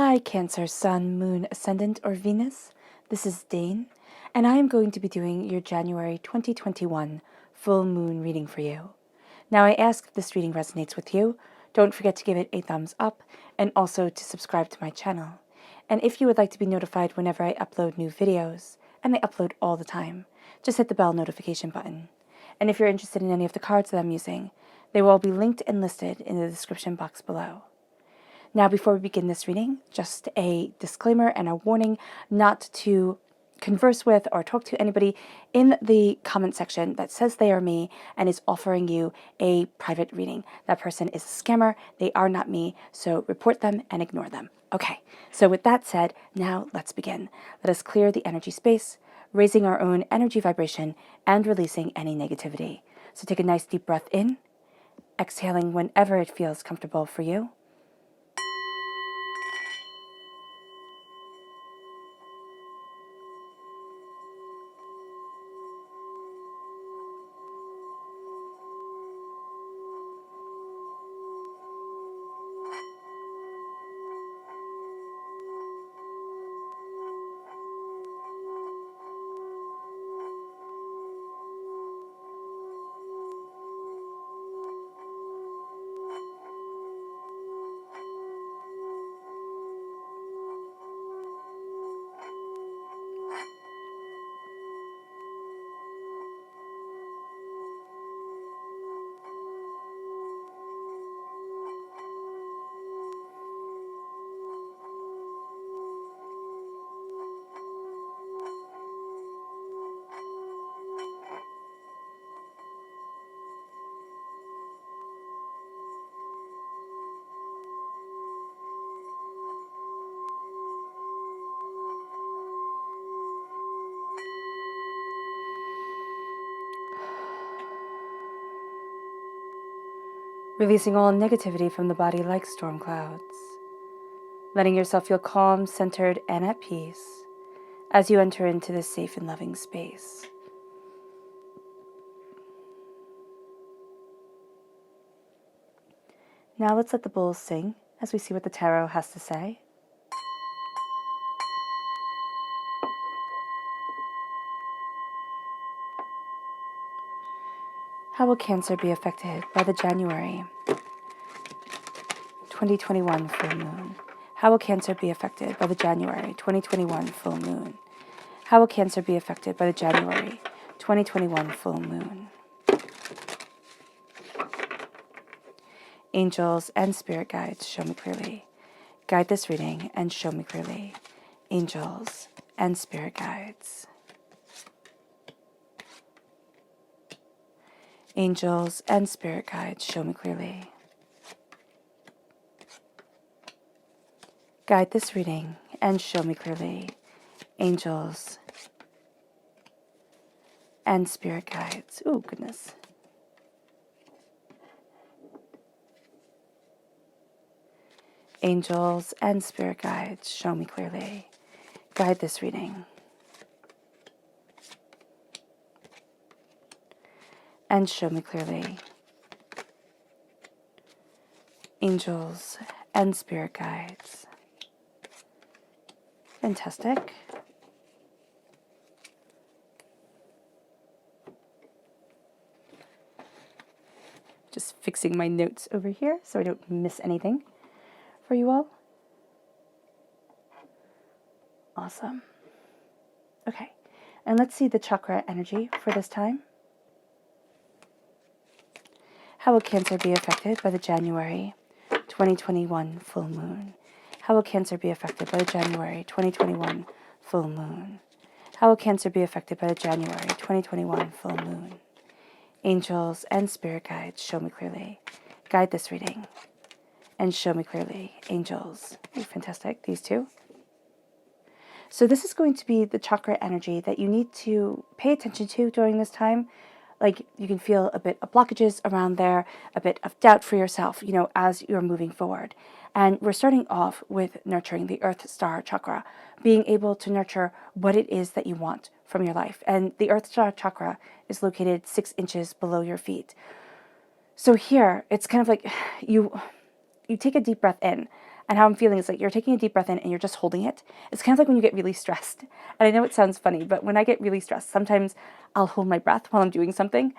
Hi Cancer, Sun, Moon, Ascendant, or Venus. This is Dane, and I am going to be doing your January 2021 full moon reading for you. Now I ask if this reading resonates with you. Don't forget to give it a thumbs up and also to subscribe to my channel. And if you would like to be notified whenever I upload new videos, and I upload all the time, just hit the bell notification button. And if you're interested in any of the cards that I'm using, they will all be linked and listed in the description box below. Now, before we begin this reading, just a disclaimer and a warning not to converse with or talk to anybody in the comment section that says they are me and is offering you a private reading. That person is a scammer. They are not me, so report them and ignore them. Okay, so with that said, now let's begin. Let us clear the energy space, raising our own energy vibration and releasing any negativity. So take a nice deep breath in, exhaling whenever it feels comfortable for you. Releasing all negativity from the body like storm clouds. Letting yourself feel calm, centered, and at peace as you enter into this safe and loving space. Now let's let the bulls sing as we see what the tarot has to say. How will Cancer be affected by the January 2021 full moon? How will Cancer be affected by the January 2021 full moon? How will Cancer be affected by the January 2021 full moon? Angels and spirit guides, show me clearly. Guide this reading and show me clearly. Angels and spirit guides. Angels and spirit guides, show me clearly. Guide this reading and show me clearly. Angels and spirit guides. Oh, goodness. Angels and spirit guides, show me clearly. Guide this reading and show me clearly. Angels and spirit guides. Fantastic. Just fixing my notes over here so I don't miss anything for you all. Awesome. Okay, and let's see the chakra energy for this time. How will Cancer be affected by the January 2021 full moon? How will Cancer be affected by the January 2021 full moon? How will Cancer be affected by the January 2021 full moon? Angels and spirit guides, show me clearly. Guide this reading and show me clearly. Angels. Oh, fantastic. These two. So this is going to be the chakra energy that you need to pay attention to during this time. Like, you can feel a bit of blockages around there, a bit of doubt for yourself, as you're moving forward. And we're starting off with nurturing the Earth Star Chakra, being able to nurture what it is that you want from your life. And the Earth Star Chakra is located 6 inches below your feet. So here, it's kind of like you take a deep breath in And how I'm feeling is like you're taking a deep breath in and you're just holding it. It's kind of like when you get really stressed. And I know it sounds funny, but when I get really stressed, sometimes I'll hold my breath while I'm doing something.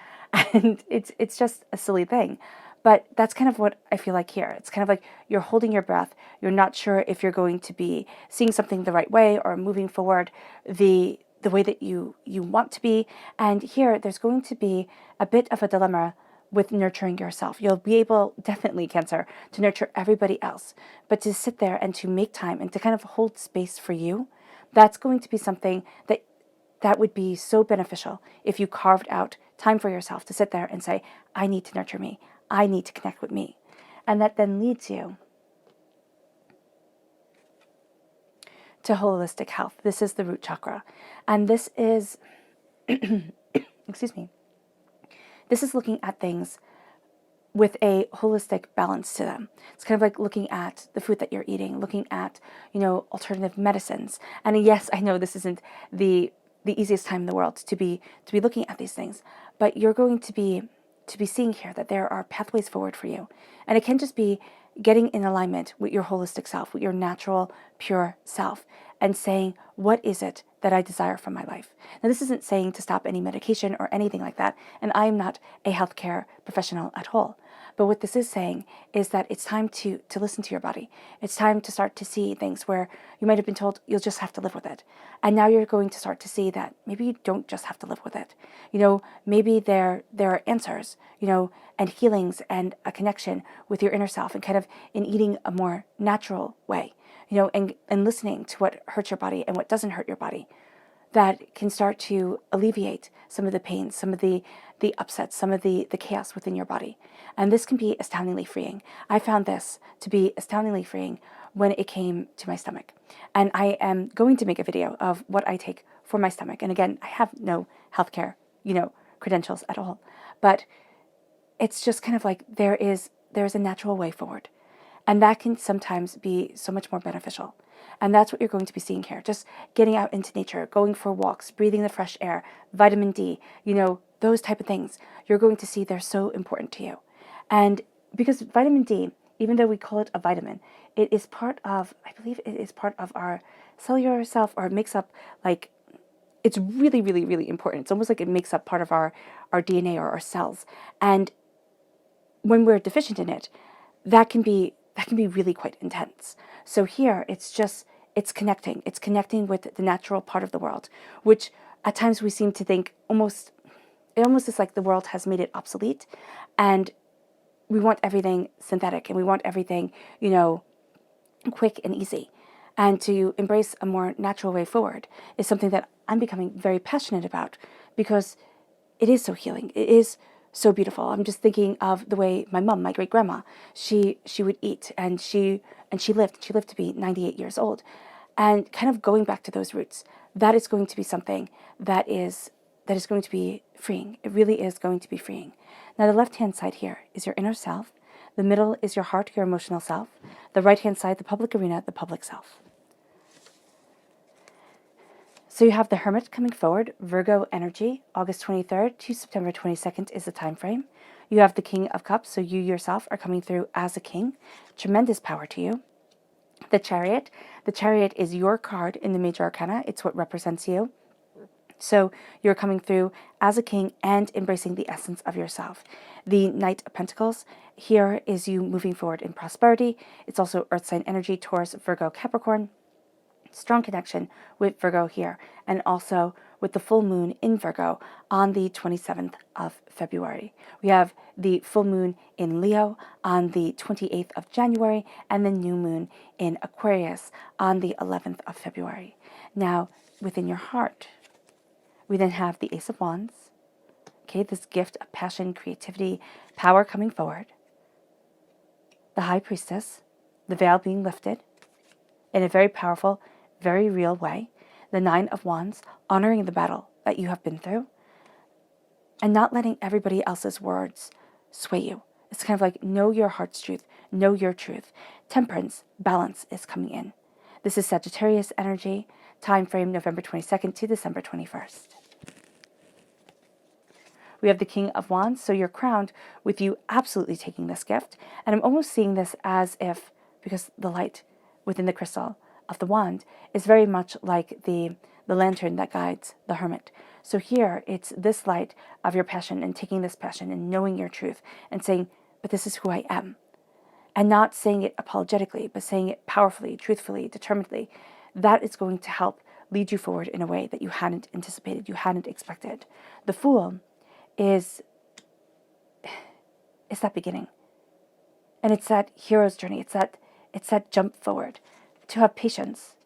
And it's just a silly thing. But that's kind of what I feel like here. It's kind of like you're holding your breath. You're not sure if you're going to be seeing something the right way or moving forward the way that you want to be. And here, there's going to be a bit of a dilemma with nurturing yourself. You'll be able, definitely Cancer, to nurture everybody else. But to sit there and to make time and to kind of hold space for you, that's going to be something that would be so beneficial if you carved out time for yourself to sit there and say, I need to nurture me. I need to connect with me. And that then leads you to holistic health. This is the root chakra. And this is, excuse me, this is looking at things with a holistic balance to them. It's kind of like looking at the food that you're eating, looking at, alternative medicines. And yes, I know this isn't the easiest time in the world to be looking at these things, but you're going to be seeing here that there are pathways forward for you. And it can just be getting in alignment with your holistic self, with your natural, pure self, and saying, what is it that I desire from my life? Now, this isn't saying to stop any medication or anything like that, and I am not a healthcare professional at all. But what this is saying is that it's time to listen to your body. It's time to start to see things where you might have been told you'll just have to live with it. And now you're going to start to see that maybe you don't just have to live with it. Maybe there are answers, and healings and a connection with your inner self, and kind of in eating a more natural way, and listening to what hurts your body and what doesn't hurt your body, that can start to alleviate some of the pain, some of the upsets, some of the chaos within your body. And this can be astoundingly freeing. I found this to be astoundingly freeing when it came to my stomach. And I am going to make a video of what I take for my stomach. And again, I have no healthcare, credentials at all. But it's just kind of like there is a natural way forward. And that can sometimes be so much more beneficial. And that's what you're going to be seeing here. Just getting out into nature, going for walks, breathing the fresh air, vitamin D, those type of things. You're going to see they're so important to you. And because vitamin D, even though we call it a vitamin, it is part of, I believe it is part of our cellular self, or it makes up, like, it's really, really, really important. It's almost like it makes up part of our DNA or our cells. And when we're deficient in it, that can be really quite intense. So here, it's connecting. It's connecting with the natural part of the world, which at times we seem to think it almost is like the world has made it obsolete, and we want everything synthetic, and we want everything, quick and easy. And to embrace a more natural way forward is something that I'm becoming very passionate about, because it is so healing. It is so beautiful. I'm just thinking of the way my mom, my great grandma, she would eat, and she lived to be 98 years old. And kind of going back to those roots, that is going to be something that is going to be freeing. It really is going to be freeing. Now, the left-hand side here is your inner self. The middle is your heart, your emotional self. The right-hand side, the public arena, the public self. So you have the Hermit coming forward, Virgo energy, August 23rd to September 22nd is the time frame. You have the King of Cups, so you yourself are coming through as a king. Tremendous power to you. The Chariot is your card in the Major Arcana. It's what represents you. So you're coming through as a king and embracing the essence of yourself. The Knight of Pentacles, here is you moving forward in prosperity. It's also Earth sign energy, Taurus, Virgo, Capricorn. Strong connection with Virgo here, and also with the full moon in Virgo on the 27th of February. We have the full moon in Leo on the 28th of January, and the new moon in Aquarius on the 11th of February. Now, within your heart, we then have the Ace of Wands, okay, this gift of passion, creativity, power coming forward. The High Priestess, the veil being lifted in a very powerful, very real way. The Nine of Wands, honoring the battle that you have been through and not letting everybody else's words sway you. It's kind of like, know your heart's truth, know your truth. Temperance, balance is coming in. This is Sagittarius energy, time frame November 22nd to December 21st. We have the King of Wands, so you're crowned with you absolutely taking this gift. And I'm almost seeing this as if because the light within the crystal of the wand is very much like the lantern that guides the hermit. So here, it's this light of your passion and taking this passion and knowing your truth and saying, but this is who I am. And not saying it apologetically, but saying it powerfully, truthfully, determinedly. That is going to help lead you forward in a way that you hadn't anticipated, you hadn't expected. The Fool is that beginning. And it's that hero's journey. It's that jump forward. To have patience.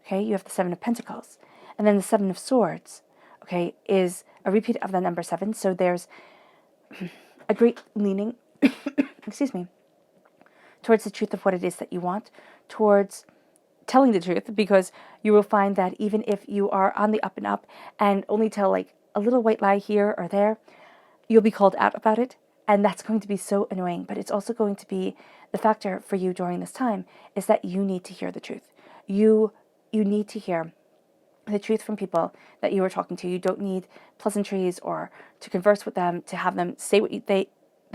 Okay, you have the Seven of Pentacles. And then the Seven of Swords, okay, is a repeat of the number 7. So there's a great leaning, excuse me, towards the truth of what it is that you want, towards telling the truth, because you will find that even if you are on the up and up and only tell like a little white lie here or there, you'll be called out about it. And that's going to be so annoying. But it's also going to be the factor for you during this time is that you need to hear the truth. You need to hear the truth from people that you are talking to. You don't need pleasantries or to converse with them, to have them say what they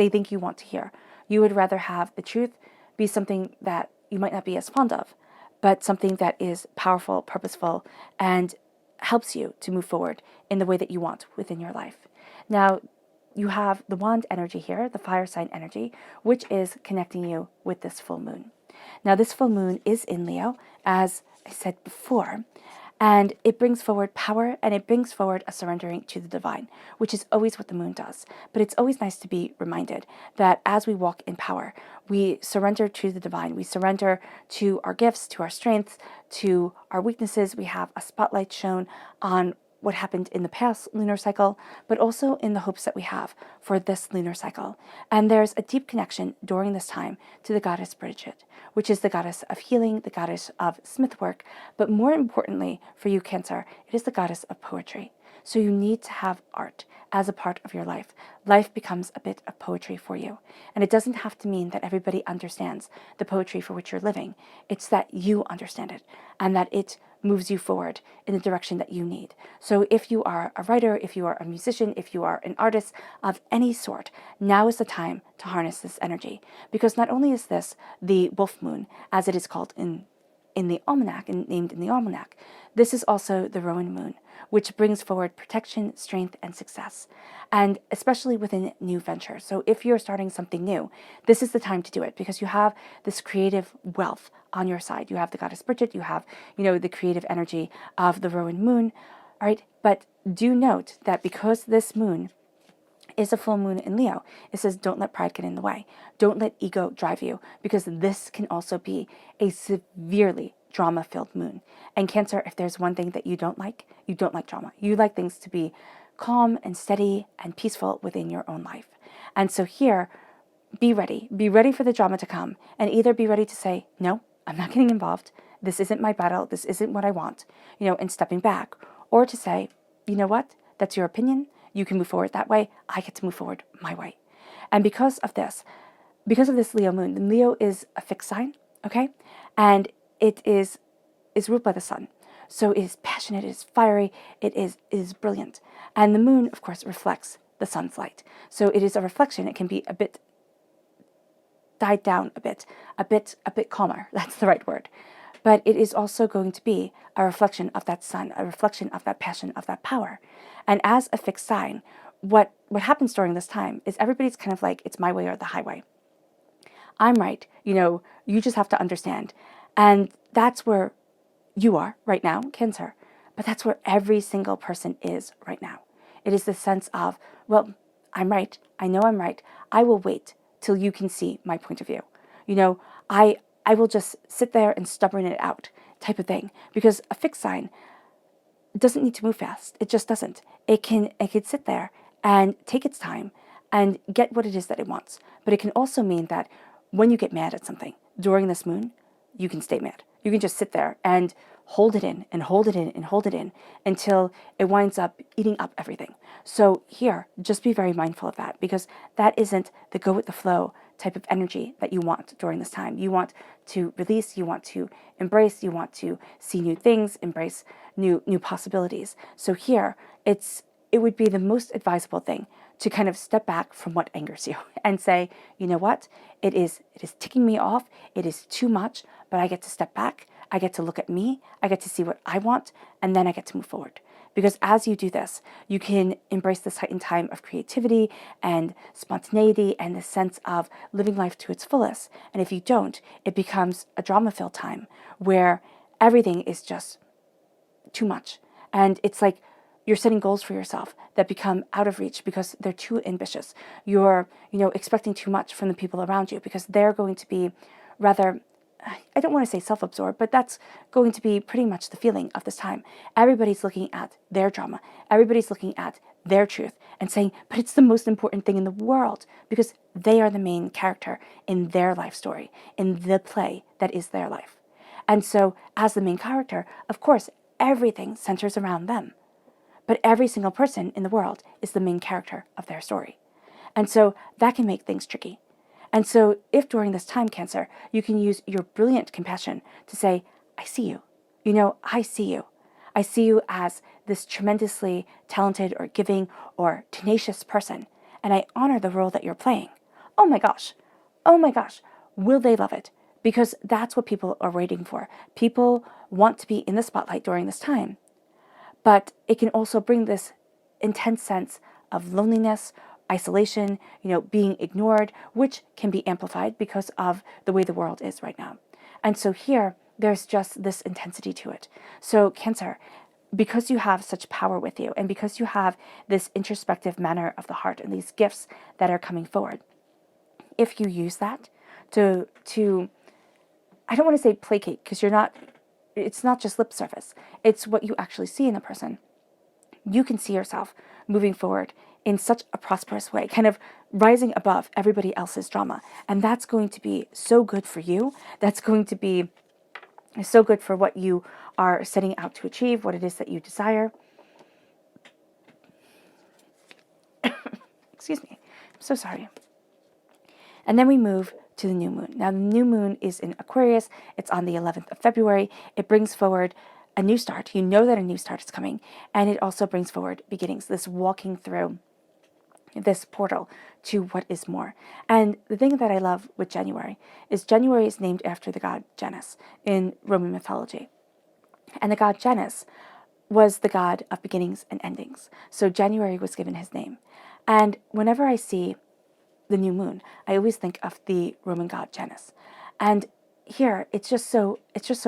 think you want to hear. You would rather have the truth be something that you might not be as fond of, but something that is powerful, purposeful, and helps you to move forward in the way that you want within your life. Now, you have the wand energy here, the fire sign energy, which is connecting you with this full moon. Now, this full moon is in Leo, as I said before, and it brings forward power and it brings forward a surrendering to the divine, which is always what the moon does. But it's always nice to be reminded that as we walk in power, we surrender to the divine. We surrender to our gifts, to our strengths, to our weaknesses. We have a spotlight shown on what happened in the past lunar cycle, but also in the hopes that we have for this lunar cycle. And there's a deep connection during this time to the goddess Bridget, which is the goddess of healing, the goddess of smith work, but more importantly for you, Cancer, it is the goddess of poetry. So you need to have art as a part of your life. Life becomes a bit of poetry for you. And it doesn't have to mean that everybody understands the poetry for which you're living. It's that you understand it and that it moves you forward in the direction that you need. So if you are a writer, if you are a musician, if you are an artist of any sort, now is the time to harness this energy. Because not only is this the wolf moon, as it is called in the almanac and named in the almanac, this is also the rowan moon, which brings forward protection, strength, and success, and especially within new ventures. So if you're starting something new, this is the time to do it because you have this creative wealth on your side. You have the goddess Bridget, you have, the creative energy of the rowan moon, all right? But do note that because this moon is a full moon in Leo, it says don't let pride get in the way. Don't let ego drive you, because this can also be a severely drama-filled moon. And Cancer, if there's one thing that you don't like drama. You like things to be calm and steady and peaceful within your own life. And so here, be ready. Be ready for the drama to come, and either be ready to say, no, I'm not getting involved. This isn't my battle. This isn't what I want, and stepping back. Or to say, you know what? That's your opinion. You can move forward that way. I get to move forward my way. And because of this Leo moon, the Leo is a fixed sign, okay? And it is ruled by the sun. So it is passionate, it is fiery, it is brilliant. And the moon, of course, reflects the sun's light. So it is a reflection. It can be a bit died down a bit calmer. That's the right word. But it is also going to be a reflection of that sun, a reflection of that passion, of that power. And as a fixed sign, what happens during this time is everybody's kind of like, it's my way or the highway. I'm right. You just have to understand. And that's where you are right now, Cancer. But that's where every single person is right now. It is the sense of, well, I'm right. I know I'm right. I will wait till you can see my point of view. I will just sit there and stubborn it out type of thing. Because a fixed sign doesn't need to move fast. It just doesn't. It can sit there and take its time and get what it is that it wants. But it can also mean that when you get mad at something during this moon, you can stay mad. You can just sit there and hold it in and hold it in and hold it in until it winds up eating up everything. So here, just be very mindful of that, because that isn't the go with the flow type of energy that you want during this time. You want to release, you want to embrace, you want to see new things, embrace new possibilities. So here, it would be the most advisable thing to kind of step back from what angers you and say, you know what, it is ticking me off, it is too much, but I get to step back, I get to look at me, I get to see what I want, and then I get to move forward. Because as you do this, you can embrace this heightened time of creativity and spontaneity and the sense of living life to its fullest. And if you don't, it becomes a drama-filled time where everything is just too much. And it's like you're setting goals for yourself that become out of reach because they're too ambitious. You're, expecting too much from the people around you because they're going to be rather, I don't want to say self-absorbed, but that's going to be pretty much the feeling of this time. Everybody's looking at their drama. Everybody's looking at their truth and saying, but it's the most important thing in the world because they are the main character in their life story, in the play that is their life. And so as the main character, of course, everything centers around them. But every single person in the world is the main character of their story. And so that can make things tricky. And so if during this time, Cancer, you can use your brilliant compassion to say, I see you. I see you. I see you as this tremendously talented or giving or tenacious person. And I honor the role that you're playing. Oh my gosh. Will they love it? Because that's what people are waiting for. People want to be in the spotlight during this time. But it can also bring this intense sense of loneliness, isolation, being ignored, which can be amplified because of the way the world is right now. And so here, there's just this intensity to it. So Cancer, because you have such power with you, and because you have this introspective manner of the heart and these gifts that are coming forward, if you use that to I don't want to say placate, because it's not just lip service. It's what you actually see in a person. You can see yourself moving forward in such a prosperous way, kind of rising above everybody else's drama. And that's going to be so good for you. That's going to be so good for what you are setting out to achieve, what it is that you desire. Excuse me. I'm so sorry. And then we move to the new moon. Now, the new moon is in Aquarius. It's on the 11th of February. It brings forward a new start. You know that a new start is coming. And it also brings forward beginnings, this walking through this portal to what is more. And the thing that I love with January is named after the god Janus in Roman mythology. And the god Janus was the god of beginnings and endings. So January was given his name. And whenever I see the new moon, I always think of the Roman god Janus. And here, it's just so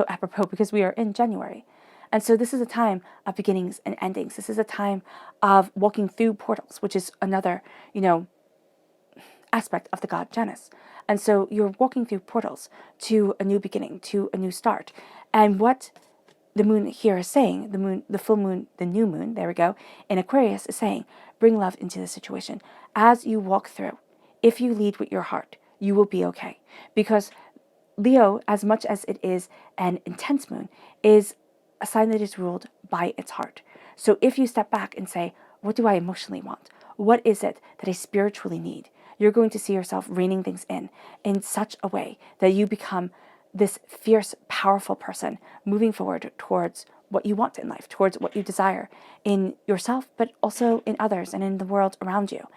apropos because we are in January. And so this is a time of beginnings and endings. This is a time of walking through portals, which is another, aspect of the god Janus. And so you're walking through portals to a new beginning, to a new start. And what the moon here is saying, the full moon, the new moon, there we go, in Aquarius is saying, bring love into the situation. As you walk through, if you lead with your heart, you will be okay. Because Leo, as much as it is an intense moon, is a sign that is ruled by its heart. So if you step back and say, what do I emotionally want? What is it that I spiritually need? You're going to see yourself reining things in such a way that you become this fierce, powerful person moving forward towards what you want in life, towards what you desire in yourself, but also in others and in the world around you.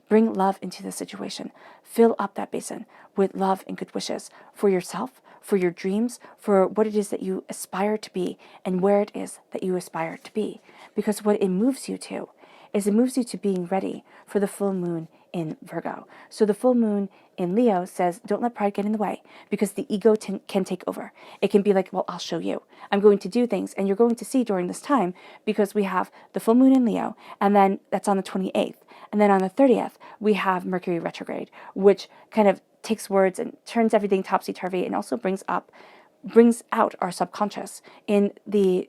Bring love into the situation. Fill up that basin with love and good wishes for yourself, for your dreams, for what it is that you aspire to be and where it is that you aspire to be. Because what it moves you to is it moves you to being ready for the full moon in Virgo. So the full moon in Leo says, don't let pride get in the way because the ego can take over. It can be like, well, I'll show you. I'm going to do things and you're going to see during this time because we have the full moon in Leo and then that's on the 28th. And then on the 30th, we have Mercury retrograde, which kind of takes words and turns everything topsy-turvy and also brings out our subconscious in the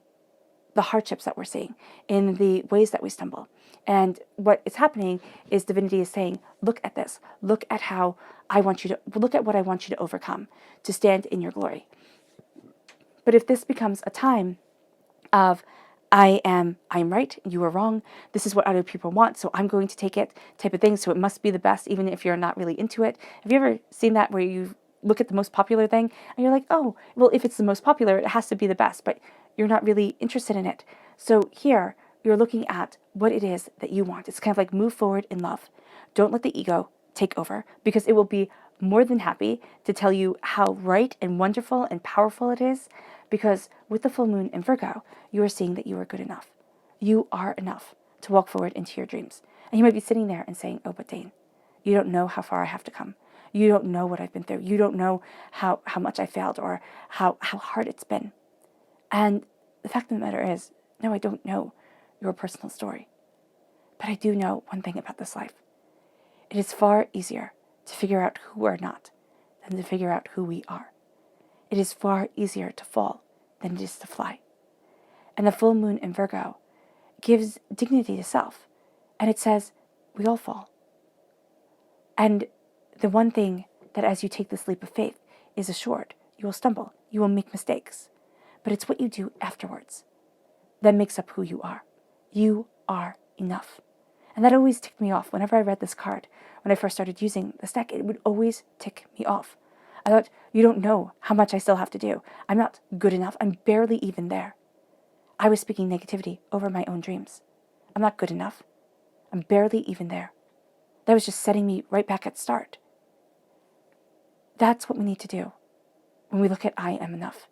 hardships that we're seeing, in the ways that we stumble. And what is happening is divinity is saying, look at this. Look at what I want you to overcome, to stand in your glory. But if this becomes a time of, I'm right, you are wrong, this is what other people want, so I'm going to take it type of thing, so it must be the best, even if you're not really into it. Have you ever seen that where you look at the most popular thing and you're like, oh, well, if it's the most popular, it has to be the best, but you're not really interested in it. So here, you're looking at what it is that you want. It's kind of like move forward in love. Don't let the ego take over, because it will be more than happy to tell you how right and wonderful and powerful it is, because with the full moon in Virgo, you are seeing that you are good enough. You are enough to walk forward into your dreams. And you might be sitting there and saying, oh, but Dane, you don't know how far I have to come. You don't know what I've been through. You don't know how much I failed, or how hard it's been. And the fact of the matter is, no, I don't know your personal story. But I do know one thing about this life. It is far easier to figure out who we're not than to figure out who we are. It is far easier to fall than it is to fly. And the full moon in Virgo gives dignity to self. And it says, we all fall. And the one thing that as you take this leap of faith is assured, you will stumble, you will make mistakes. But it's what you do afterwards that makes up who you are. You are enough. And that always ticked me off. Whenever I read this card, when I first started using this deck, it would always tick me off. I thought, you don't know how much I still have to do. I'm not good enough. I'm barely even there. I was speaking negativity over my own dreams. I'm not good enough. I'm barely even there. That was just setting me right back at start. That's what we need to do when we look at I am enough.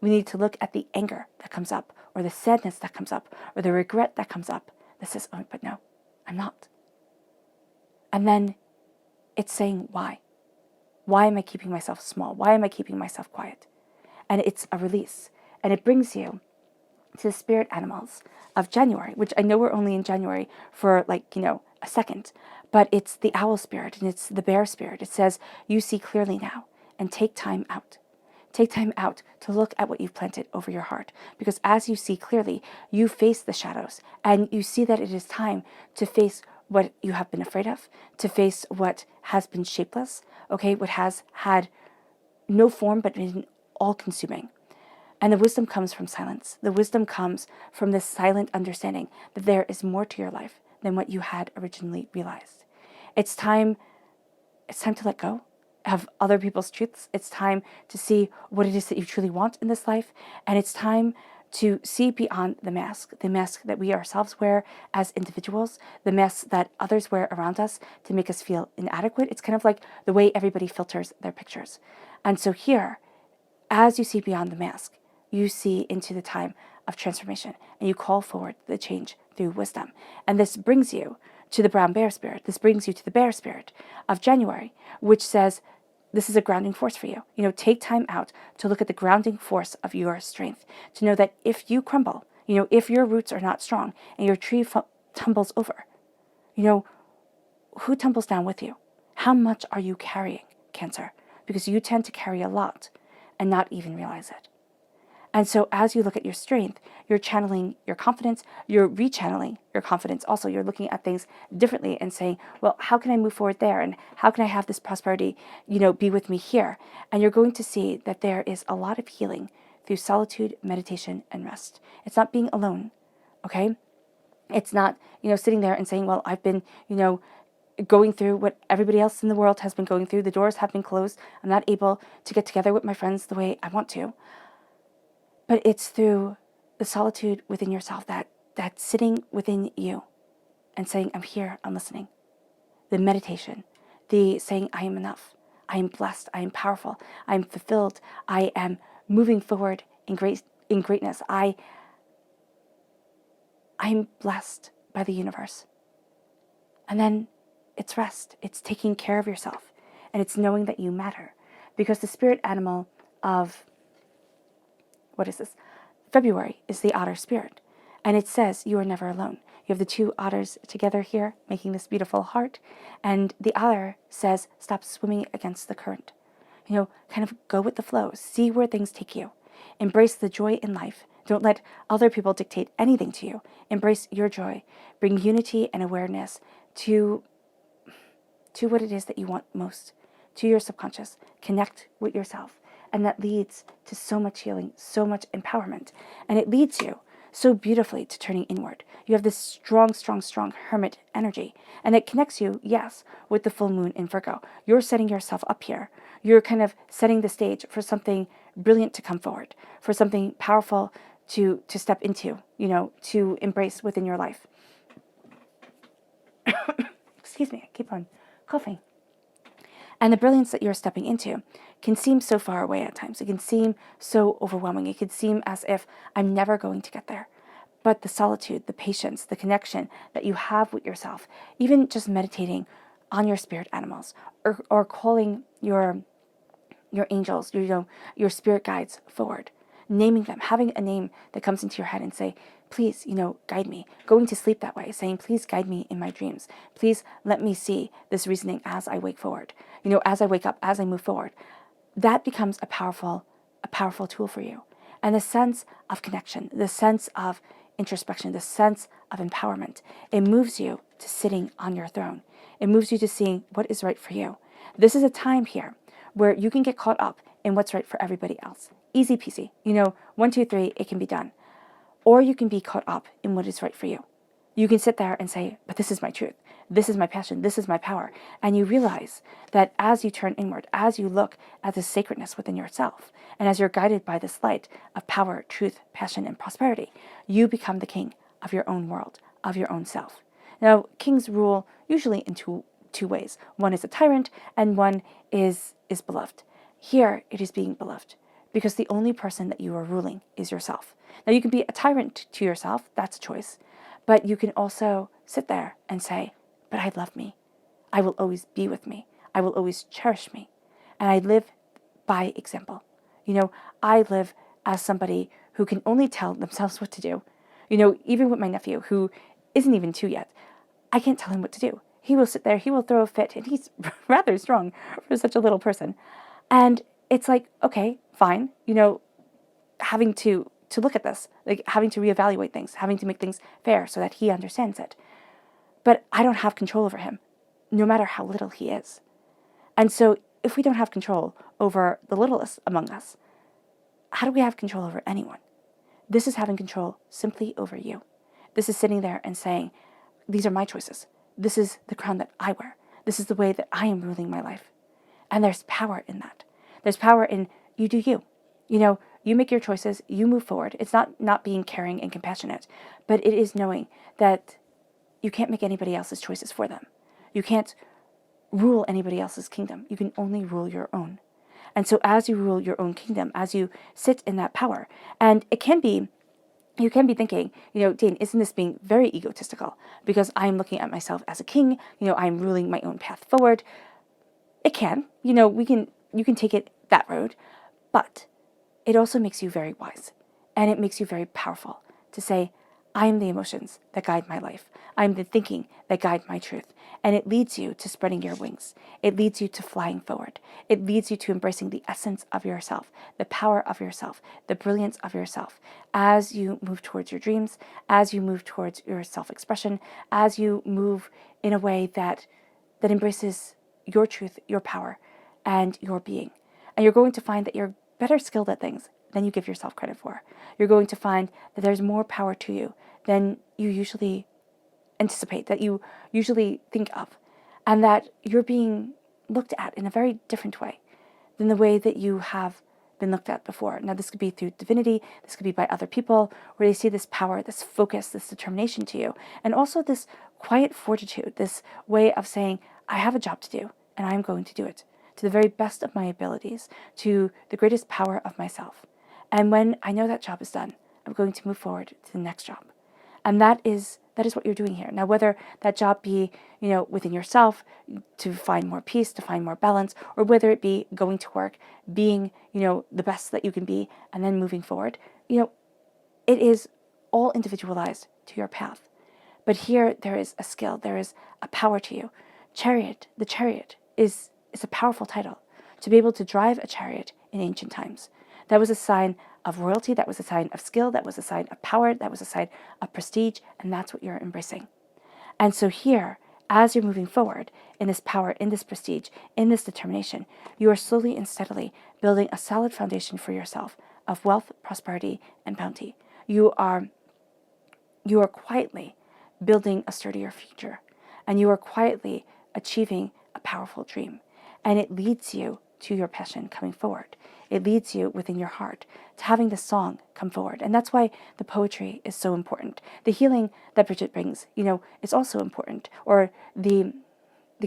We need to look at the anger that comes up, or the sadness that comes up, or the regret that comes up that says, oh, but no, I'm not. And then it's saying, why? Why am I keeping myself small? Why am I keeping myself quiet? And it's a release. And it brings you to the spirit animals of January, which I know we're only in January for a second, but it's the owl spirit and it's the bear spirit. It says, you see clearly now, and take time out. Take time out to look at what you've planted over your heart, because as you see clearly, you face the shadows, and you see that it is time to face what you have been afraid of, to face what has been shapeless, okay, what has had no form but been all-consuming. And the wisdom comes from silence. The wisdom comes from this silent understanding that there is more to your life than what you had originally realized. It's time to let go of other people's truths. It's time to see what it is that you truly want in this life. And it's time to see beyond the mask that we ourselves wear as individuals, the mask that others wear around us to make us feel inadequate. It's kind of like the way everybody filters their pictures. And so here, as you see beyond the mask, you see into the time of transformation, and you call forward the change through wisdom. And this brings you to the brown bear spirit. This brings you to the bear spirit of January, which says, this is a grounding force for you. Take time out to look at the grounding force of your strength, to know that if you crumble, if your roots are not strong and your tree tumbles over, who tumbles down with you? How much are you carrying, Cancer? Because you tend to carry a lot and not even realize it. And so as you look at your strength, you're channeling your confidence, you're rechanneling your confidence. Also, you're looking at things differently and saying, well, how can I move forward there? And how can I have this prosperity, be with me here? And you're going to see that there is a lot of healing through solitude, meditation, and rest. It's not being alone, okay? It's not, sitting there and saying, well, I've been, going through what everybody else in the world has been going through. The doors have been closed. I'm not able to get together with my friends the way I want to. But it's through the solitude within yourself, that sitting within you and saying, I'm here, I'm listening. The meditation, the saying, I am enough, I am blessed, I am powerful, I am fulfilled, I am moving forward in greatness. I am blessed by the universe. And then it's rest, it's taking care of yourself, and it's knowing that you matter. Because the spirit animal of February is the otter spirit. And it says you are never alone. You have the two otters together here, making this beautiful heart. And the otter says, stop swimming against the current. Kind of go with the flow. See where things take you. Embrace the joy in life. Don't let other people dictate anything to you. Embrace your joy. Bring unity and awareness to what it is that you want most, to your subconscious. Connect with yourself. And that leads to so much healing, so much empowerment. And it leads you so beautifully to turning inward. You have this strong, strong, strong hermit energy. And it connects you, yes, with the full moon in Virgo. You're setting yourself up here. You're kind of setting the stage for something brilliant to come forward, for something powerful to step into, to embrace within your life. Excuse me, I keep on coughing. And the brilliance that you're stepping into can seem so far away at times. It can seem so overwhelming. It can seem as if I'm never going to get there. But the solitude, the patience, the connection that you have with yourself, even just meditating on your spirit animals, or calling your angels, your spirit guides forward, naming them, having a name that comes into your head and say, please, guide me. Going to sleep that way, saying, please guide me in my dreams. Please let me see this reasoning as I wake forward. As I wake up, as I move forward. That becomes a powerful tool for you. And the sense of connection, the sense of introspection, the sense of empowerment, it moves you to sitting on your throne. It moves you to seeing what is right for you. This is a time here where you can get caught up in what's right for everybody else. Easy peasy. 1, 2, 3, it can be done. Or you can be caught up in what is right for you. You can sit there and say, but this is my truth. This is my passion. This is my power. And you realize that as you turn inward, as you look at the sacredness within yourself, and as you're guided by this light of power, truth, passion, and prosperity, you become the king of your own world, of your own self. Now, kings rule usually in two ways. One is a tyrant, and one is beloved. Here, it is being beloved, because the only person that you are ruling is yourself. Now, you can be a tyrant to yourself. That's a choice. But you can also sit there and say, but I love me. I will always be with me. I will always cherish me. And I live by example. I live as somebody who can only tell themselves what to do. Even with my nephew, who isn't even 2 yet, I can't tell him what to do. He will sit there, he will throw a fit, and he's rather strong for such a little person. And it's like, okay, fine, having to look at this, like having to reevaluate things, having to make things fair so that he understands it. But I don't have control over him, no matter how little he is. And so if we don't have control over the littlest among us, how do we have control over anyone? This is having control simply over you. This is sitting there and saying, these are my choices. This is the crown that I wear. This is the way that I am ruling my life. And there's power in that. There's power in you do you. You make your choices, you move forward. It's not being caring and compassionate, but it is knowing that you can't make anybody else's choices for them. You can't rule anybody else's kingdom. You can only rule your own. And so as you rule your own kingdom, as you sit in that power, and you can be thinking, Dane, isn't this being very egotistical? Because I'm looking at myself as a king, I'm ruling my own path forward. It can, you can take it that road, but it also makes you very wise, and it makes you very powerful to say, I am the emotions that guide my life. I'm the thinking that guide my truth. And it leads you to spreading your wings. It leads you to flying forward. It leads you to embracing the essence of yourself, the power of yourself, the brilliance of yourself, as you move towards your dreams, as you move towards your self-expression, as you move in a way that embraces your truth, your power, and your being. And you're going to find that you're better skilled at things than you give yourself credit for. You're going to find that there's more power to you than you usually anticipate, that you usually think of, and that you're being looked at in a very different way than the way that you have been looked at before. Now, this could be through divinity, this could be by other people, where they see this power, this focus, this determination to you, and also this quiet fortitude, this way of saying, I have a job to do, and I'm going to do it to the very best of my abilities, to the greatest power of myself. And when I know that job is done, I'm going to move forward to the next job. And that is what you're doing here. Now, whether that job be, within yourself to find more peace, to find more balance, or whether it be going to work, being, the best that you can be, and then moving forward, it is all individualized to your path. But here there is a skill, there is a power to you. Chariot, the chariot, is a powerful title. To be able to drive a chariot in ancient times, that was a sign of royalty, that was a sign of skill, that was a sign of power, that was a sign of prestige, and that's what you're embracing. And so here, as you're moving forward in this power, in this prestige, in this determination, you are slowly and steadily building a solid foundation for yourself of wealth, prosperity, and bounty. You are quietly building a sturdier future, and you are quietly achieving a powerful dream. And it leads you to your passion coming forward. It leads you within your heart to having the song come forward. And that's why the poetry is so important. The healing that Bridget brings, is also important. Or the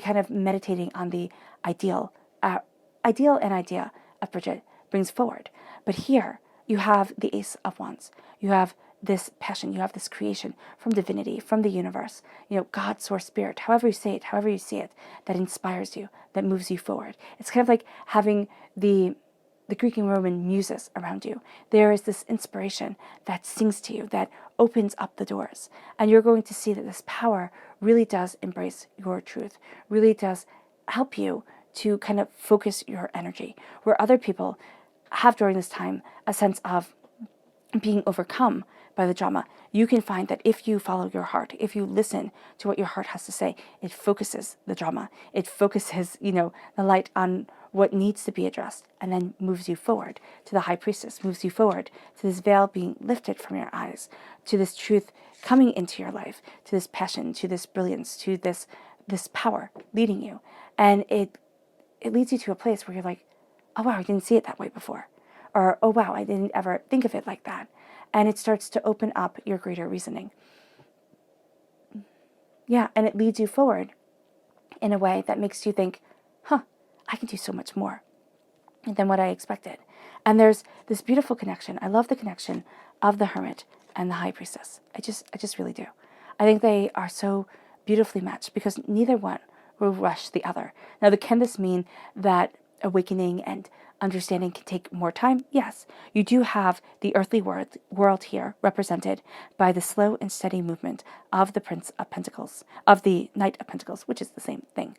kind of meditating on the ideal and idea of Bridget brings forward. But here you have the Ace of Wands. You have this passion. You have this creation from divinity, from the universe, God, source, spirit, however you say it, however you see it, that inspires you, that moves you forward. It's kind of like having the Greek and Roman muses around you. There is this inspiration that sings to you, that opens up the doors. And you're going to see that this power really does embrace your truth, really does help you to kind of focus your energy. Where other people have during this time a sense of being overcome by the drama, you can find that if you follow your heart, if you listen to what your heart has to say, it focuses the drama. It focuses, the light on what needs to be addressed, and then moves you forward to the High Priestess, moves you forward to this veil being lifted from your eyes, to this truth coming into your life, to this passion, to this brilliance, to this power leading you. And it leads you to a place where you're like, oh wow, I didn't see it that way before. Or, oh wow, I didn't ever think of it like that. And it starts to open up your greater reasoning. Yeah, and it leads you forward in a way that makes you think, I can do so much more than what I expected. And there's this beautiful connection. I love the connection of the Hermit and the High Priestess. I just really do. I think they are so beautifully matched because neither one will rush the other. Now, can this mean that awakening and understanding can take more time? Yes. You do have the earthly world here represented by the slow and steady movement of the Prince of Pentacles, of the Knight of Pentacles, which is the same thing.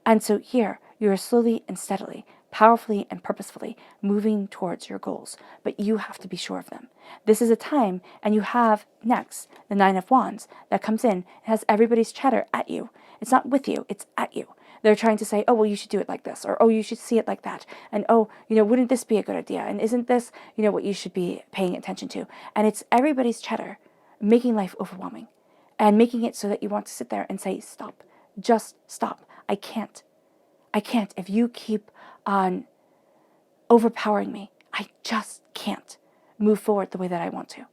And so here, you are slowly and steadily, powerfully and purposefully moving towards your goals, but you have to be sure of them. This is a time, and you have next the Nine of Wands that comes in and has everybody's chatter at you. It's not with you, it's at you. They're trying to say, oh, well, you should do it like this, or oh, you should see it like that, and oh, wouldn't this be a good idea, and isn't this, what you should be paying attention to? And it's everybody's chatter making life overwhelming and making it so that you want to sit there and say, stop, just stop. I can't. If you keep on overpowering me, I just can't move forward the way that I want to.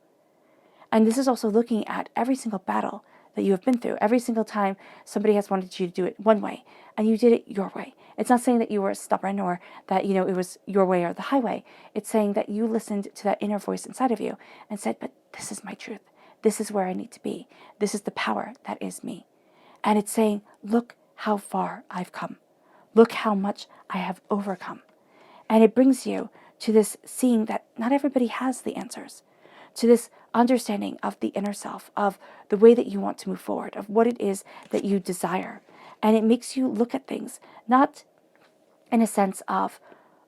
And this is also looking at every single battle that you have been through. Every single time somebody has wanted you to do it one way and you did it your way. It's not saying that you were stubborn or that, it was your way or the highway. It's saying that you listened to that inner voice inside of you and said, but this is my truth. This is where I need to be. This is the power that is me. And it's saying, look how far I've come. Look how much I have overcome. And it brings you to this seeing that not everybody has the answers, to this understanding of the inner self, of the way that you want to move forward, of what it is that you desire. And it makes you look at things, not in a sense of,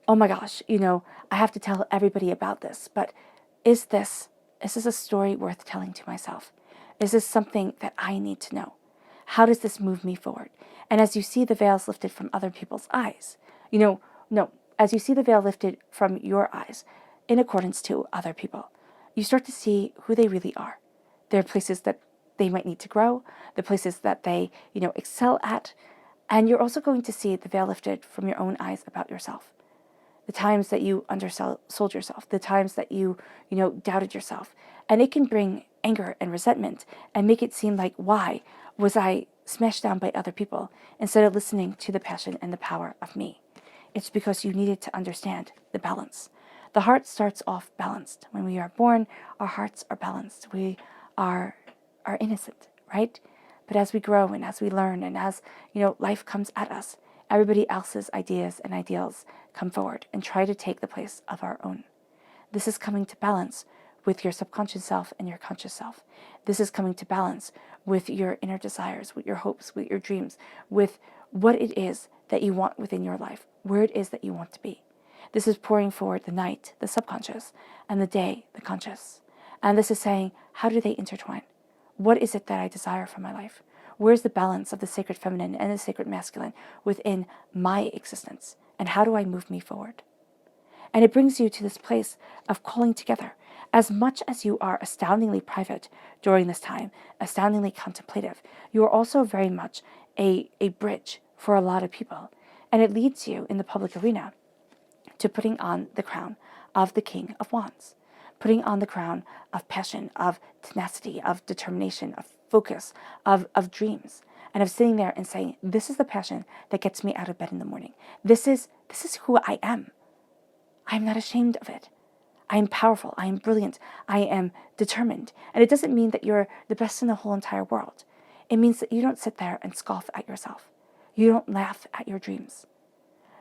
oh my gosh, I have to tell everybody about this, but is this a story worth telling to myself? Is this something that I need to know? How does this move me forward? And as you see the veils lifted from other people's eyes, as you see the veil lifted from your eyes in accordance to other people, you start to see who they really are. There are places that they might need to grow, the places that they, excel at. And you're also going to see the veil lifted from your own eyes about yourself. The times that you undersold yourself, the times that you, doubted yourself. And it can bring anger and resentment and make it seem like, why was I smashed down by other people instead of listening to the passion and the power of me? It's because you needed to understand the balance. The heart starts off balanced. When we are born, our hearts are balanced. We are innocent, right? But as we grow and as we learn and as, life comes at us, everybody else's ideas and ideals come forward and try to take the place of our own. This is coming to balance with your subconscious self and your conscious self. This is coming to balance with your inner desires, with your hopes, with your dreams, with what it is that you want within your life, where it is that you want to be. This is pouring forward the night, the subconscious, and the day, the conscious. And this is saying, how do they intertwine? What is it that I desire for my life? Where's the balance of the sacred feminine and the sacred masculine within my existence? And how do I move me forward? And it brings you to this place of calling together. As much as you are astoundingly private during this time, astoundingly contemplative, you are also very much a bridge for a lot of people. And it leads you in the public arena to putting on the crown of the King of Wands, putting on the crown of passion, of tenacity, of determination, of focus, of dreams, and of sitting there and saying, this is the passion that gets me out of bed in the morning. This is who I am. I am not ashamed of it. I am powerful. I am brilliant. I am determined. And it doesn't mean that you're the best in the whole entire world. It means that you don't sit there and scoff at yourself. You don't laugh at your dreams.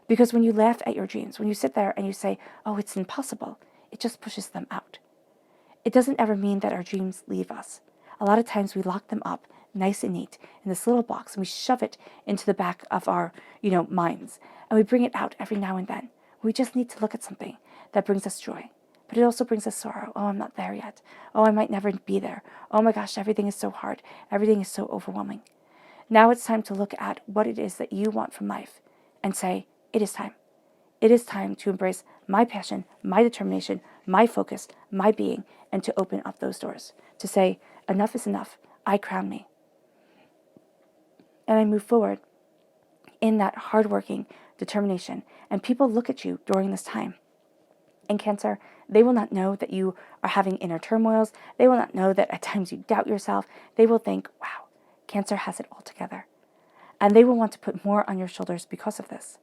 Because when you laugh at your dreams, when you sit there and you say, oh, it's impossible, it just pushes them out. It doesn't ever mean that our dreams leave us. A lot of times we lock them up nice and neat in this little box and we shove it into the back of our, minds. And we bring it out every now and then. We just need to look at something that brings us joy. But it also brings us sorrow. Oh, I'm not there yet. Oh, I might never be there. Oh my gosh, everything is so hard. Everything is so overwhelming. Now it's time to look at what it is that you want from life and say, it is time. It is time to embrace my passion, my determination, my focus, my being, and to open up those doors. To say, enough is enough. I crown me. And I move forward in that hardworking determination. And people look at you during this time. And Cancer, they will not know that you are having inner turmoils. They will not know that at times you doubt yourself. They will think, wow, Cancer has it all together. And they will want to put more on your shoulders because of this.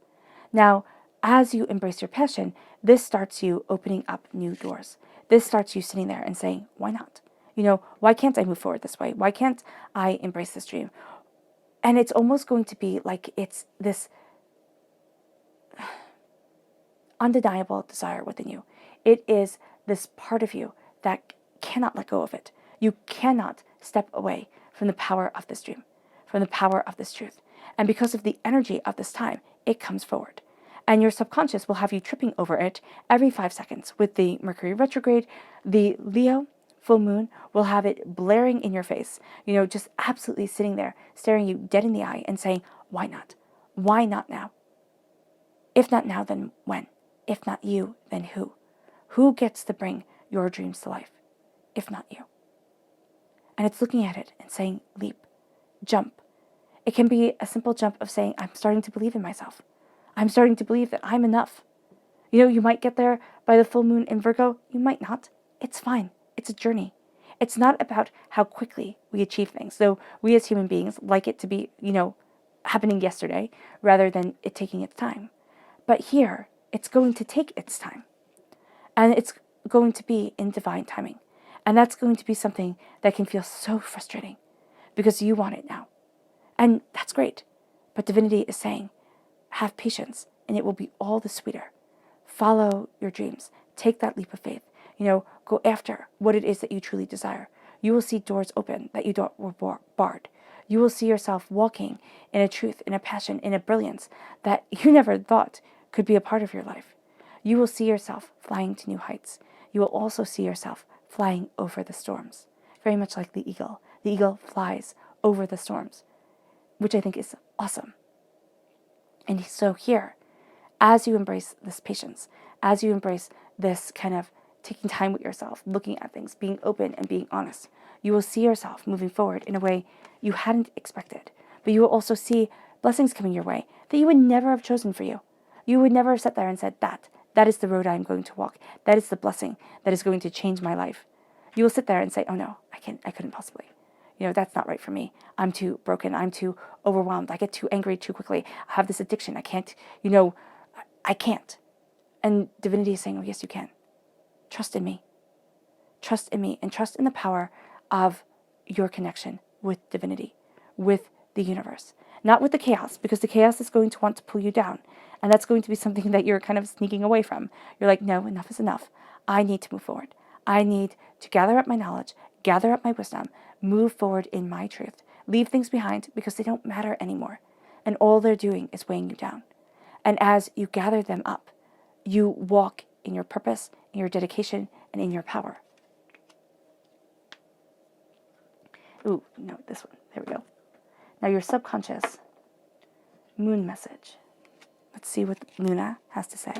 Now, as you embrace your passion, this starts you opening up new doors. This starts you sitting there and saying, why not? Why can't I move forward this way? Why can't I embrace this dream? And it's almost going to be like it's this undeniable desire within you. It is this part of you that cannot let go of it. You cannot step away from the power of this dream, from the power of this truth. And because of the energy of this time, it comes forward. And your subconscious will have you tripping over it every 5 seconds. With the Mercury retrograde, the Leo full moon will have it blaring in your face, just absolutely sitting there, staring you dead in the eye and saying, why not? Why not now? If not now, then when? If not you, then who? Who gets to bring your dreams to life? If not you. And it's looking at it and saying, leap, jump. It can be a simple jump of saying, I'm starting to believe in myself. I'm starting to believe that I'm enough. You might get there by the full moon in Virgo. You might not. It's fine. It's a journey. It's not about how quickly we achieve things. Though we as human beings like it to be, happening yesterday rather than it taking its time. But here, it's going to take its time. And it's going to be in divine timing. And that's going to be something that can feel so frustrating because you want it now. And that's great. But divinity is saying, have patience and it will be all the sweeter. Follow your dreams. Take that leap of faith. Go after what it is that you truly desire. You will see doors open that you thought were barred. You will see yourself walking in a truth, in a passion, in a brilliance that you never thought could be a part of your life. You will see yourself flying to new heights. You will also see yourself flying over the storms. Very much like the eagle. The eagle flies over the storms, which I think is awesome. And so here, as you embrace this patience, as you embrace this kind of taking time with yourself, looking at things, being open and being honest, you will see yourself moving forward in a way you hadn't expected. But you will also see blessings coming your way that you would never have chosen for you. You would never have sat there and said, that is the road I am going to walk. That is the blessing that is going to change my life. You will sit there and say, oh no, I couldn't possibly. That's not right for me. I'm too broken. I'm too overwhelmed. I get too angry too quickly. I have this addiction. I can't, I can't. And divinity is saying, oh, yes, you can. Trust in me. Trust in me and trust in the power of your connection with divinity, with the universe. Not with the chaos, because the chaos is going to want to pull you down. And that's going to be something that you're kind of sneaking away from. You're like, no, enough is enough. I need to move forward. I need to gather up my knowledge, gather up my wisdom, move forward in my truth. Leave things behind because they don't matter anymore. And all they're doing is weighing you down. And as you gather them up, you walk in your purpose, in your dedication, and in your power. Ooh, no, this one. There we go. Now your subconscious moon message. Let's see what Lunar has to say.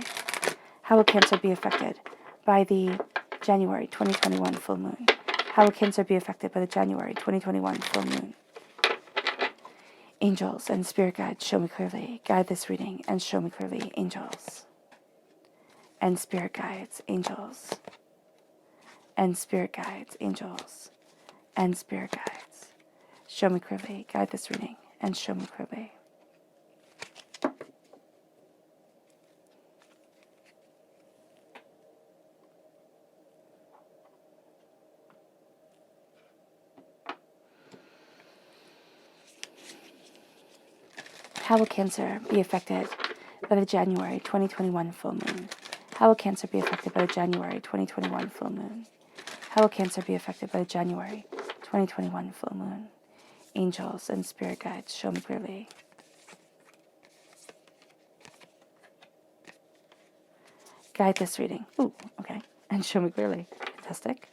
How will Cancer be affected by the January 2021 full moon? How will Cancer be affected by the January 2021 full moon? Angels and spirit guides, show me clearly. Guide this reading and show me clearly, angels. and spirit guides, angels, and spirit guides, angels, and spirit guides. Show me clearly, guide this reading, and show me clearly. How will Cancer be affected by the January 2021 full moon? How will Cancer be affected by the January 2021 full moon? How will Cancer be affected by the January 2021 full moon? Angels and spirit guides, show me clearly. Guide this reading. Ooh, okay. And show me clearly. Fantastic.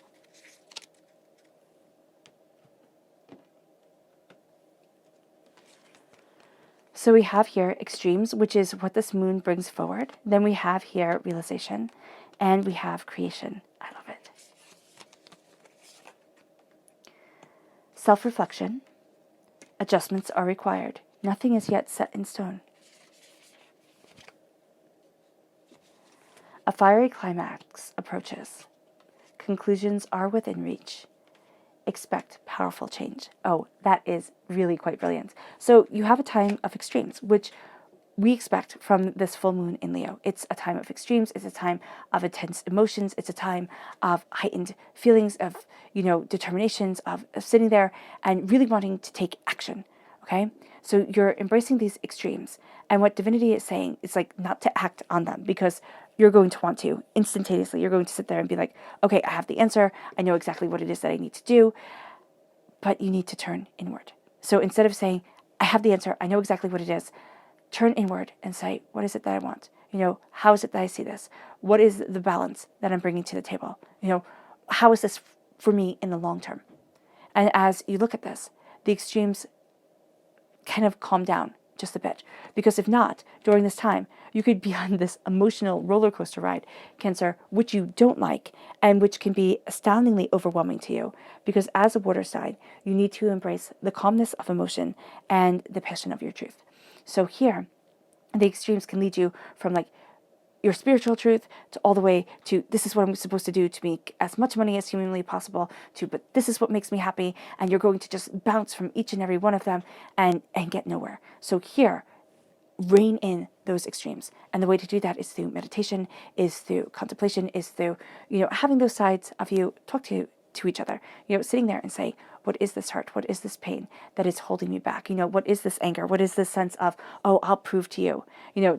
So we have here extremes, which is what this moon brings forward. Then we have here realization, and we have creation. I love it. Self-reflection. Adjustments are required. Nothing is yet set in stone. A fiery climax approaches. Conclusions are within reach. Expect powerful change. Oh, that is really quite brilliant. So you have a time of extremes, which we expect from this full moon in Leo. It's a time of extremes. It's a time of intense emotions. It's a time of heightened feelings of, determinations, of sitting there and really wanting to take action. Okay? So you're embracing these extremes. And what divinity is saying is like not to act on them, because you're going to want to instantaneously. You're going to sit there and be like, okay, I have the answer. I know exactly what it is that I need to do. But you need to turn inward. So instead of saying, I have the answer, I know exactly what it is, turn inward and say, what is it that I want? How is it that I see this? What is the balance that I'm bringing to the table? How is this for me in the long term? And as you look at this, the extremes kind of calm down just a bit. Because if not, during this time, you could be on this emotional roller coaster ride, Cancer, which you don't like and which can be astoundingly overwhelming to you. Because as a water sign, you need to embrace the calmness of emotion and the passion of your truth. So here, the extremes can lead you from like your spiritual truth to all the way to this is what I'm supposed to do to make as much money as humanly possible to, but this is what makes me happy. And you're going to just bounce from each and every one of them and get nowhere. So here, rein in those extremes. And the way to do that is through meditation, is through contemplation, is through, having those sides of you talk to each other, sitting there and say, what is this hurt? What is this pain that is holding me back? What is this anger? What is this sense of, oh, I'll prove to you,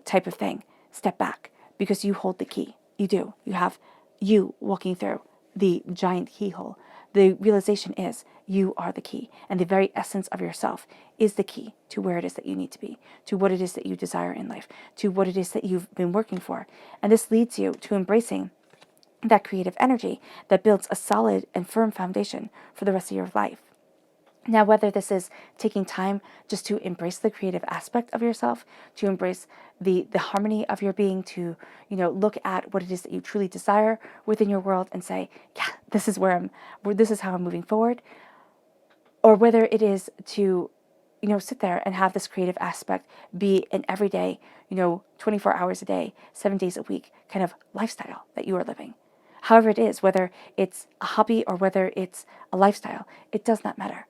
type of thing. Step back, because you hold the key. You do. You have you walking through the giant keyhole. The realization is you are the key, and the very essence of yourself is the key to where it is that you need to be, to what it is that you desire in life, to what it is that you've been working for. And this leads you to embracing that creative energy that builds a solid and firm foundation for the rest of your life. Now, whether this is taking time just to embrace the creative aspect of yourself, to embrace the harmony of your being, to, look at what it is that you truly desire within your world and say, yeah, this is this is how I'm moving forward. Or whether it is to, sit there and have this creative aspect be an everyday, 24 hours a day, 7 days a week kind of lifestyle that you are living. However it is, whether it's a hobby or whether it's a lifestyle, it does not matter.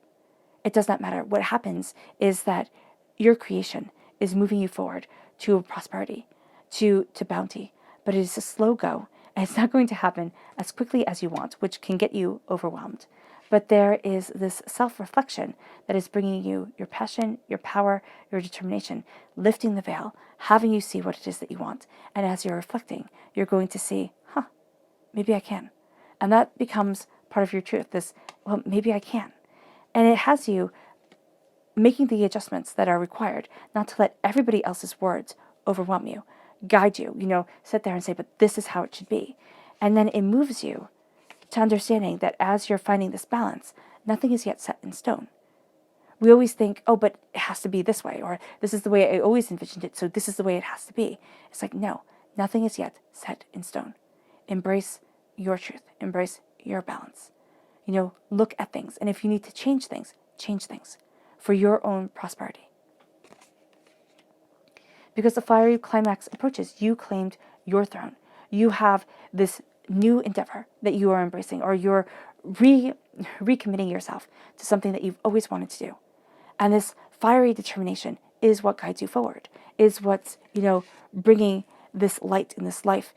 It does not matter. What happens is that your creation is moving you forward to prosperity, to bounty. But it is a slow go, and it's not going to happen as quickly as you want, which can get you overwhelmed. But there is this self-reflection that is bringing you your passion, your power, your determination, lifting the veil, having you see what it is that you want. And as you're reflecting, you're going to see, maybe I can. And that becomes part of your truth, well, maybe I can. And it has you making the adjustments that are required, not to let everybody else's words overwhelm you, guide you, sit there and say, but this is how it should be. And then it moves you to understanding that as you're finding this balance, nothing is yet set in stone. We always think, oh, but it has to be this way, or this is the way I always envisioned it, so this is the way it has to be. It's like, no, nothing is yet set in stone. Embrace your truth. Embrace your balance. Look at things. And if you need to change things for your own prosperity. Because the fiery climax approaches, you claimed your throne. you have this new endeavor that you are embracing, or you're recommitting yourself to something that you've always wanted to do. And this fiery determination is what guides you forward, is what's, bringing this light and this life,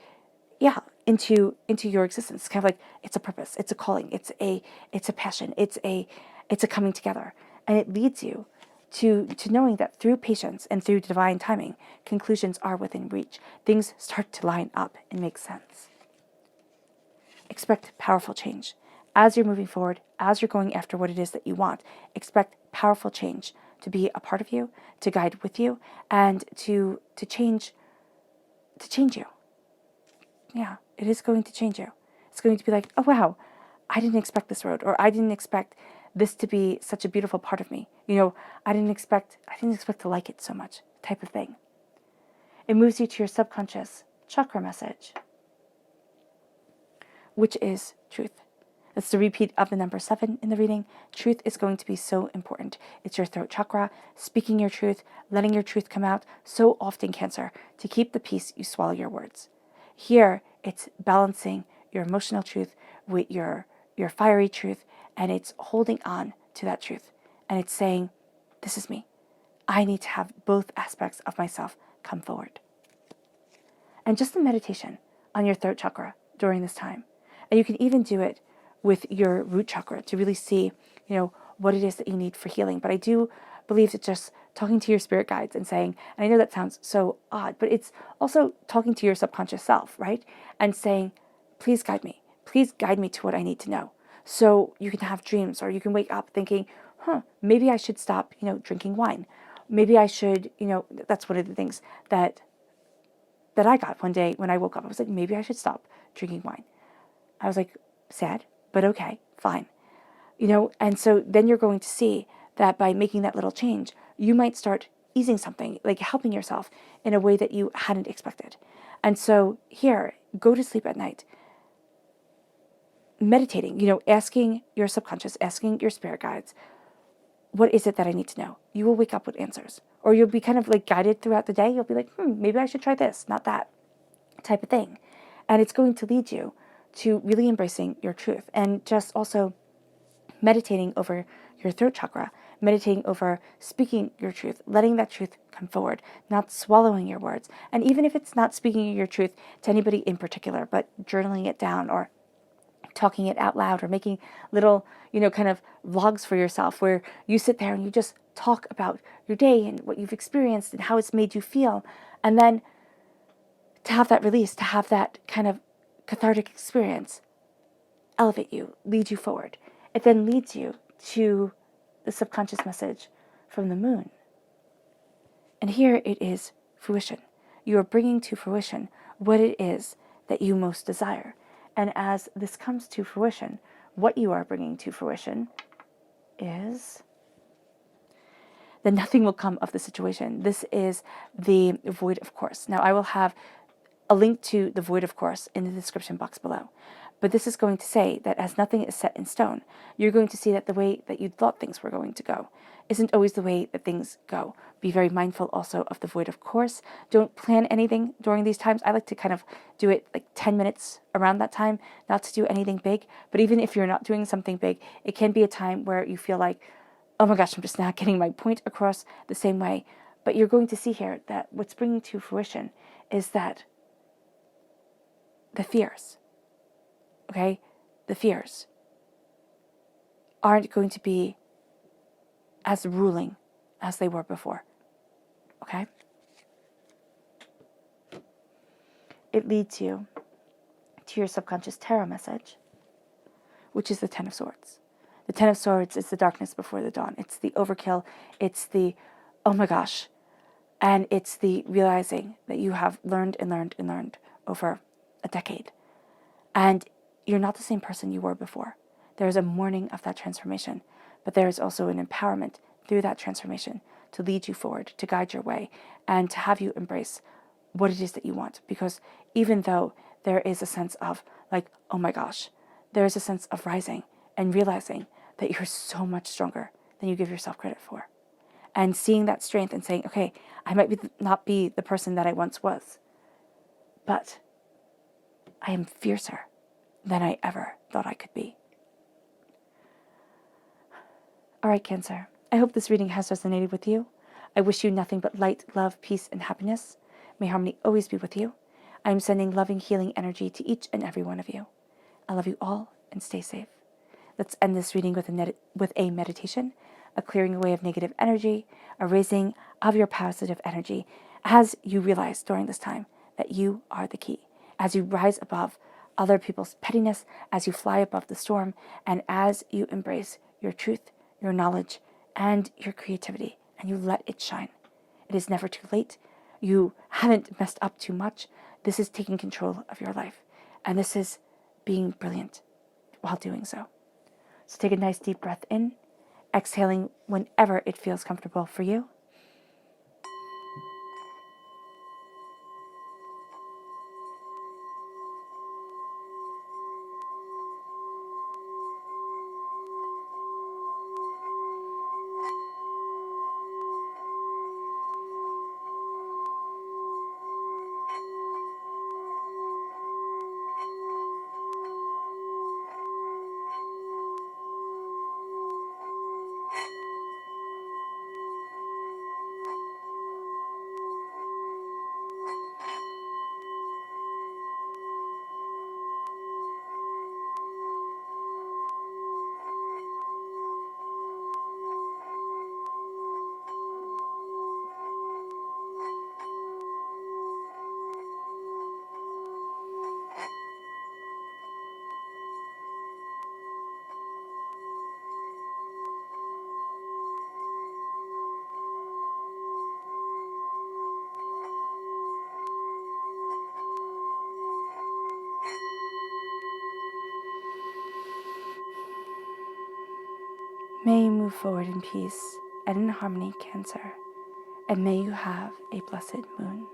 into your existence. It's kind of like, it's a purpose, it's a calling, it's a passion, it's a coming together. And it leads you to knowing that through patience and through divine timing, conclusions are within reach. Things start to line up and make sense. Expect powerful change. As you're moving forward, as you're going after what it is that you want, expect powerful change to be a part of you, to guide with you, and to change you. Yeah, it is going to change you. It's going to be like, oh wow, I didn't expect this road, or I didn't expect this to be such a beautiful part of me. I didn't expect to like it so much, type of thing. It moves you to your subconscious chakra message, which is truth. That's the repeat of the number 7 in the reading. Truth is going to be so important. It's your throat chakra, speaking your truth, letting your truth come out. So often, Cancer, to keep the peace, you swallow your words. Here, it's balancing your emotional truth with your fiery truth, and it's holding on to that truth. And it's saying, this is me. I need to have both aspects of myself come forward. And just a meditation on your throat chakra during this time. And you can even do it with your root chakra to really see, what it is that you need for healing. But I do believe that just talking to your spirit guides and saying, and I know that sounds so odd, but it's also talking to your subconscious self, right? And saying, please guide me. Please guide me to what I need to know. So you can have dreams, or you can wake up thinking, maybe I should stop, drinking wine. Maybe I should, that's one of the things that I got one day when I woke up. I was like, maybe I should stop drinking wine. I was like, sad, but okay, fine. And so then you're going to see that by making that little change, you might start easing something, like helping yourself in a way that you hadn't expected. And so here, go to sleep at night, meditating, asking your subconscious, asking your spirit guides, what is it that I need to know? You will wake up with answers. Or you'll be kind of like guided throughout the day. You'll be like, maybe I should try this, not that, type of thing. And it's going to lead you to really embracing your truth, and just also meditating over your throat chakra, meditating over speaking your truth, letting that truth come forward, not swallowing your words. And even if it's not speaking your truth to anybody in particular, but journaling it down, or talking it out loud, or making little, kind of vlogs for yourself where you sit there and you just talk about your day and what you've experienced and how it's made you feel. And then to have that release, to have that kind of cathartic experience elevate you, lead you forward. It then leads you to the subconscious message from the moon. And here it is fruition. You are bringing to fruition what it is that you most desire. And as this comes to fruition, what you are bringing to fruition is that nothing will come of the situation. This is the void of course. Now, I will have a link to the void of course in the description box below. But this is going to say that as nothing is set in stone, you're going to see that the way that you thought things were going to go isn't always the way that things go. Be very mindful also of the void of course. Don't plan anything during these times. I like to kind of do it like 10 minutes around that time, not to do anything big. But even if you're not doing something big, it can be a time where you feel like, oh my gosh, I'm just not getting my point across the same way. But you're going to see here that what's bringing to fruition is that the fears, the fears aren't going to be as ruling as they were before, okay? It leads you to your subconscious tarot message, which is the Ten of Swords. The Ten of Swords is the darkness before the dawn. It's the overkill. It's the, oh my gosh. And it's the realizing that you have learned and learned and learned over a decade. And you're not the same person you were before. There's a mourning of that transformation, but there is also an empowerment through that transformation to lead you forward, to guide your way, and to have you embrace what it is that you want. Because even though there is a sense of like, oh my gosh, there is a sense of rising and realizing that you're so much stronger than you give yourself credit for. And seeing that strength and saying, okay, I might not be the person that I once was, but I am fiercer than I ever thought I could be. All right, Cancer. I hope this reading has resonated with you. I wish you nothing but light, love, peace, and happiness. May harmony always be with you. I am sending loving, healing energy to each and every one of you. I love you all, and stay safe. Let's end this reading with a meditation, a clearing away of negative energy, a raising of your positive energy as you realize during this time that you are the key. As you rise above other people's pettiness, as you fly above the storm, and as you embrace your truth, your knowledge, and your creativity, and you let it shine. It is never too late. You haven't messed up too much. This is taking control of your life, and this is being brilliant while doing so. So take a nice deep breath in, exhaling whenever it feels comfortable for you. May you move forward in peace and in harmony, Cancer, and may you have a blessed moon.